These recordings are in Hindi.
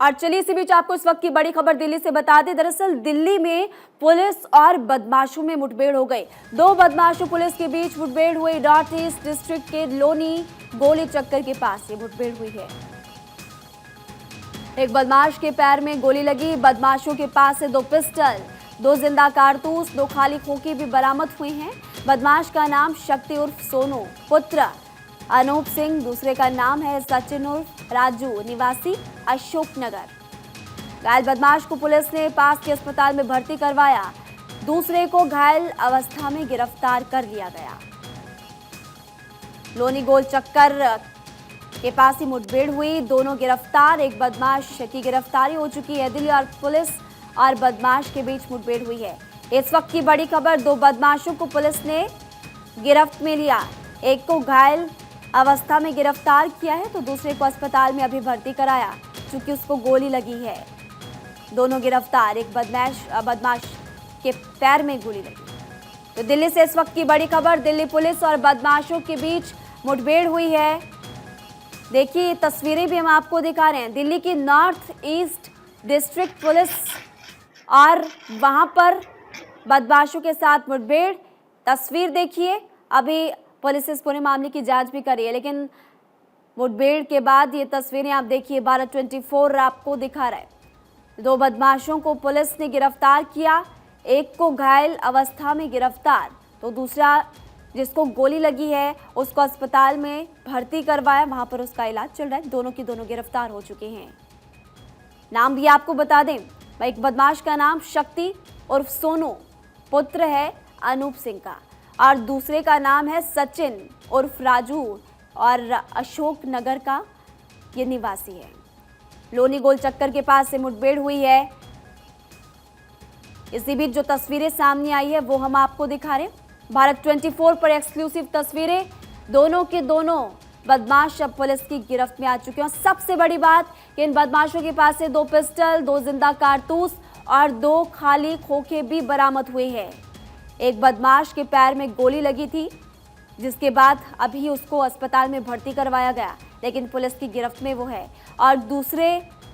और चलिए इसी बीच आपको इस वक्त की बड़ी खबर दिल्ली से बता दें। दरअसल दिल्ली में पुलिस और बदमाशों में मुठभेड़ हो गई। दो बदमाशों पुलिस के बीच मुठभेड़ हुई। नॉर्थ ईस्ट डिस्ट्रिक्ट के लोनी गोली चक्कर के पास ये मुठभेड़ हुई है। एक बदमाश के पैर में गोली लगी। बदमाशों के पास से 2 पिस्टल, 2 जिंदा कारतूस, 2 खाली खोखे भी बरामद हुए हैं। बदमाश का नाम शक्ति उर्फ सोनू पुत्र अनूप सिंह, दूसरे का नाम है सचिन उर्फ राजू, निवासी अशोकनगर। घायल बदमाश को पुलिस ने पास के अस्पताल में भर्ती करवाया। दूसरे को घायल अवस्था में गिरफ्तार कर लिया गया। लोनी गोल चक्कर के पास ही मुठभेड़ हुई। दोनों गिरफ्तार। एक बदमाश की गिरफ्तारी हो चुकी है। दिल्ली और पुलिस और बदमाश के बीच मुठभेड़ हुई है। इस वक्त की बड़ी खबर, 2 बदमाशों को पुलिस ने गिरफ्त में लिया। एक को घायल अवस्था में गिरफ्तार किया है तो दूसरे को अस्पताल में अभी भर्ती कराया क्योंकि उसको गोली लगी है। दोनों गिरफ्तार। एक बदमाश के पैर में गोली लगी। तो दिल्ली से इस वक्त की बड़ी खबर, दिल्ली पुलिस और बदमाशों के बीच मुठभेड़ हुई है। देखिए ये तस्वीरें भी हम आपको दिखा रहे हैं। दिल्ली की नॉर्थ ईस्ट डिस्ट्रिक्ट पुलिस और वहां पर बदमाशों के साथ मुठभेड़। तस्वीर देखिए। अभी पुलिस इस पूरे मामले की जांच भी कर रही है, लेकिन मुठभेड़ के बाद ये तस्वीरें आप देखिए। भारत 24 आपको दिखा रहा है। 2 बदमाशों को पुलिस ने गिरफ्तार किया। एक को घायल अवस्था में गिरफ्तार तो दूसरा जिसको गोली लगी है उसको अस्पताल में भर्ती करवाया, वहां पर उसका इलाज चल रहा है। दोनों की दोनों गिरफ्तार हो चुके हैं। नाम भी आपको बता दें, एक बदमाश का नाम शक्ति उर्फ सोनू पुत्र है अनूप सिंह का और दूसरे का नाम है सचिन उर्फ राजू और अशोक नगर का ये निवासी है। लोनी गोल चक्कर के पास से मुठभेड़ हुई है। इसी बीच जो तस्वीरें सामने आई है वो हम आपको दिखा रहे हैं। भारत 24 पर एक्सक्लूसिव तस्वीरें। दोनों के दोनों बदमाश अब पुलिस की गिरफ्त में आ चुके हैं। सबसे बड़ी बात कि इन बदमाशों के पास से 2 पिस्टल, 2 जिंदा कारतूस और 2 खाली खोखे भी बरामद हुए हैं। एक बदमाश के पैर में गोली लगी थी जिसके बाद अभी उसको अस्पताल में भर्ती करवाया गया, लेकिन पुलिस की गिरफ्त में वो है। और दूसरे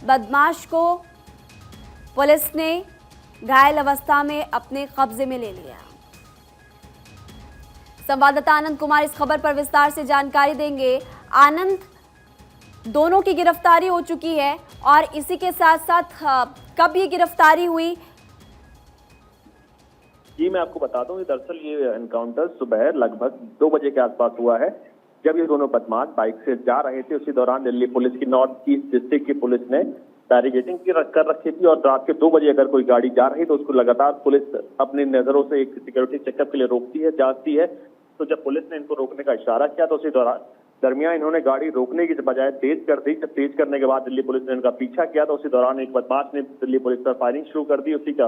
बदमाश को पुलिस ने घायल अवस्था में अपने कब्जे में ले लिया। संवाददाता आनंद कुमार इस खबर पर विस्तार से जानकारी देंगे। आनंद, दोनों की गिरफ्तारी हो चुकी है और इसी के साथ साथ कब ये गिरफ्तारी हुई? जी मैं आपको बता दूं कि दरअसल ये एनकाउंटर सुबह लगभग 2 बजे के आसपास हुआ है। जब ये दोनों बदमाश बाइक से जा रहे थे उसी दौरान दिल्ली पुलिस की नॉर्थ ईस्ट डिस्ट्रिक्ट की पुलिस ने बैरिकेडिंग कर रखी थी और रात के 2 बजे अगर कोई गाड़ी जा रही तो उसको लगातार पुलिस अपनी नजरों से एक सिक्योरिटी चेकअप के लिए रोकती है, जांचती है। तो जब पुलिस ने इनको रोकने का इशारा किया तो उसी दरमियान इन्होंने गाड़ी रोकने की बजाय तेज कर दी। जब तेज करने के बाद दिल्ली पुलिस ने इनका पीछा किया तो उसी दौरान एक बदमाश ने दिल्ली पुलिस पर फायरिंग शुरू कर दी। उसी का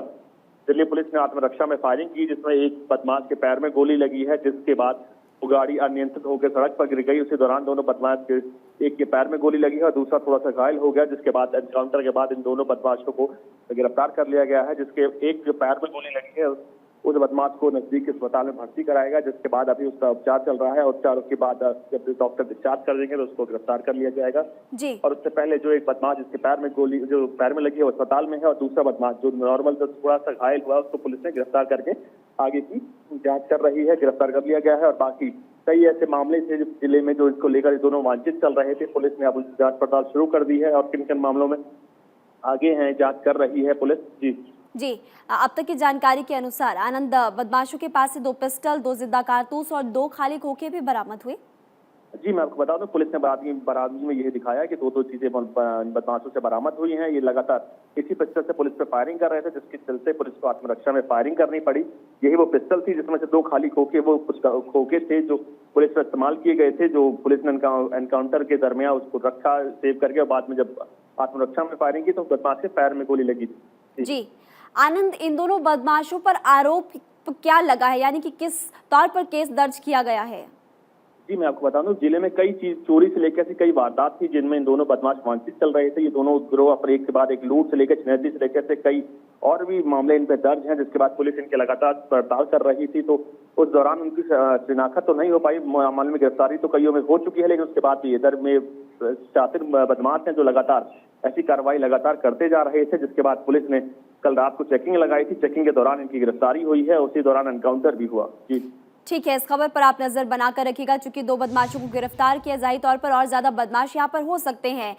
दिल्ली पुलिस ने आत्मरक्षा में फायरिंग की जिसमें एक बदमाश के पैर में गोली लगी है, जिसके बाद वो गाड़ी अनियंत्रित होकर सड़क पर गिर गई। उसी दौरान दोनों बदमाश के एक के पैर में गोली लगी है और दूसरा थोड़ा सा घायल हो गया, जिसके बाद एनकाउंटर के बाद इन दोनों बदमाशों को गिरफ्तार कर लिया गया है। जिसके एक जो पैर में गोली लगी है उस बदमाश को नजदीक के अस्पताल में भर्ती कराएगा, जिसके बाद अभी उसका उपचार चल रहा है। उपचार के बाद जब डॉक्टर डिस्चार्ज कर देंगे तो उसको गिरफ्तार कर लिया जाएगा जी। और उससे पहले जो एक बदमाश जिसके पैर में गोली जो पैर में लगी है वो अस्पताल में है और दूसरा बदमाश जो नॉर्मल जो थोड़ा सा घायल हुआ उसको पुलिस ने गिरफ्तार करके आगे की जांच कर रही है, गिरफ्तार कर लिया गया है। और बाकी कई ऐसे मामले थे जिले में जो इसको लेकर दोनों वांछित चल रहे थे। पुलिस ने अब जांच पड़ताल शुरू कर दी है और किन किन मामलों में आगे हैं जांच कर रही है पुलिस। जी, अब तक की जानकारी के अनुसार आनंद, बदमाशों के पास से 2 पिस्टल, 2 जिंदा कारतूस और 2 खाली खोखे भी बरामद हुए। जी मैं आपको बता दूं पुलिस ने बरामदगी में यह दिखाया कि 2 चीजें बदमाशों से बरामद हुई हैं। ये लगातार इसी पिस्टल से पुलिस पे फायरिंग कर रहे थे, जिसके चलते पुलिस को आत्मरक्षा में फायरिंग करनी पड़ी। यही वो पिस्टल थी जिसमें से 2 खाली खोखे वो कुछ खोखे थे जो पुलिस पर इस्तेमाल किए गए थे, जो पुलिस ने एनकाउंटर के दरमियान उसको रखा सेव करके और बाद में जब आत्मरक्षा में फायरिंग की तो बदमाश के पैर में गोली लगी थी। जी आनंद, इन दोनों बदमाशों पर आरोप क्या लगा है, यानी कि किस तौर पर केस दर्ज किया गया है? जी, मैं आपको बता दूं, जिले में कई चीज चोरी से लेकर ऐसी कई वारदात थी जिनमें इन दोनों बदमाश वांछित चल रहे थे। ये दोनों गिरोह अपने एक के बाद एक लूट से लेकर छिनैती से लेकर से कई और भी मामले इन पे दर्ज हैं, जिसके बाद पुलिस इनके लगातार पड़ताल कर रही थी। तो उस दौरान उनकी शिनाख्त तो नहीं हो पाई, मामले में गिरफ्तारी तो कईयों में हो चुकी है, लेकिन उसके बाद भी इधर में शातिर बदमाश हैं जो लगातार ऐसी कार्रवाई लगातार करते जा रहे थे, जिसके बाद पुलिस ने कल रात को चेकिंग लगाई थी। चेकिंग के दौरान इनकी गिरफ्तारी हुई है, उसी दौरान एनकाउंटर भी हुआ। जी ठीक है, इस खबर पर आप नजर बनाकर रखिएगा, चूंकि 2 बदमाशों को गिरफ्तार किया जाए तौर पर और ज्यादा बदमाश यहाँ पर हो सकते हैं।